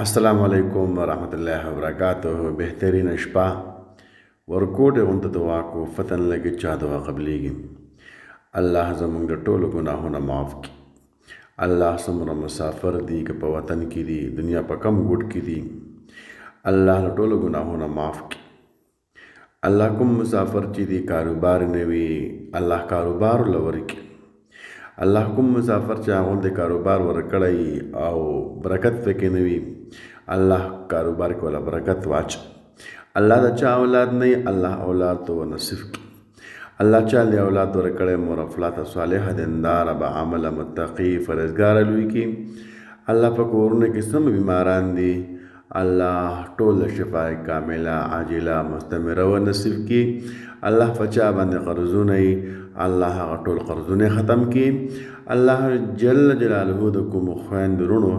السلام علیکم ورحمۃ اللہ وبرکاتہ. بهترین شپه ورکوټ غونته دعا کو فتن لګي چا دعا قبليږي. الله زمونږ د ټولو ګناهونه معاف کړي. الله څومره مسافر دي که په وطن کې دي دنیا په کم ګوټ کې دي الله له ټولو ګناهونه معاف کړي. الله کوم مسافر چې دي کاروبار نه وي الله کاروبار لورکړي. الله کوم مسافر چې هغه د کاروبار ورکړی او برکت پکې نه وي الله کاروبار کې ولا برکت واچ. الله د چا اولاد نه الله اولاد تو نصیب کړي. الله چا له اولاد ورکړی مور افلاط صالح دیندار به عمل متقی فرزګار لوي کړي. الله په کورونه کې سم بیماران دي الله ټول شفای کامله عاجله مستمره و نصیب کړي. الله فچا باندې قرضونه الله هغه ټول قرضونه ختم کړي. الله جل جلاله د کوم خویندرونو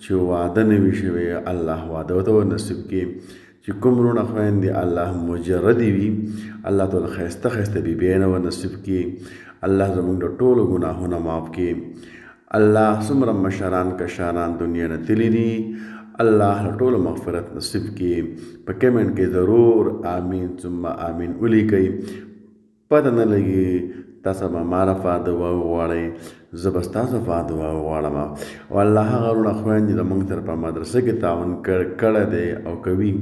چې واده نه وي شوی الله واده ورته نصیب کړي. چې کوم رونه خویندې الله مجردې وي الله تعالی ښایسته ښایسته بیبیانه و نصیب کړي. الله زموږ د ټولو ګناهونه معاف کړي. الله څومره مشران کشران دنیا نه تللي دي الله له ټولو مغفرت نصیب کړي. په کمنټ کې ضرور آمین ثم آمین ولیکئ. پته نه لګي تاسو به ما رفا دعا وغواړئ زه به ستاسو رفا دعا وغواړم. او الله هغه وروڼه خویندې زموږ سره په مدرسه کې تعاون کړی دی او کوي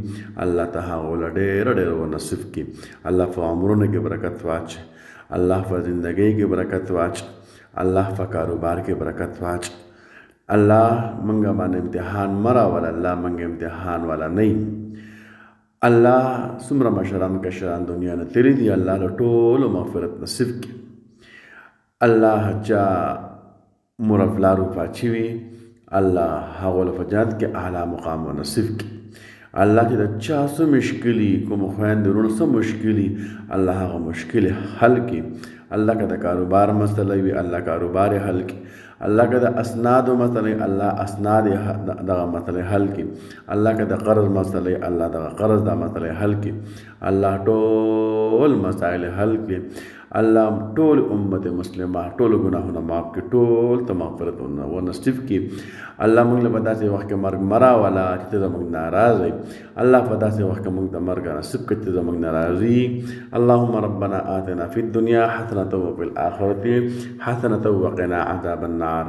الله ته هغو له ډېره ډېره ونصیب کړي. الله په عمرونو کې برکت واچ. الله په زندګۍ کې برکت واچ. الله په کاروبار کې برکت واچ. الله منګه باندې امتحان مراوله الله منګه امتحان والا نه. الله څومره مشران کشران دنیا نه تللي دي الله له ټولو مغفرت نصیب کړي. الله چا مور پلار وفات شوي الله هغو له په جنت کې اعلی مقام و نصیب کړي. الله چې د چا څه مشکلي کوم خویندې وروڼو څه مشکلي الله هغه مشکلې حل کړي. الله که د کاروبار مسله وي الله کاروبار یې حل کړي. الله که د اسنادو مسله الله اسناد یې دغه مسله حل کړي. الله که د قرض مسله الله دغه قرض دا مسله حل کړي. الله ټول مسایل حل کړي. الله ټول امت مسلمه ټول ګناهونه معاف کړي. ټول ته مغفرت و نصیب کړي. الله موږ له په داسې وخت کې مرګ مراوله چې ته زموږ ناراض یې. الله په داسې وخت کې موږ ته مرګ نصیب کړي چې زموږ ناراض یې. اللهم ربنا آتنا فی الدنیا حسنة وفي الآخرة حسنة وقنا عذاب النار.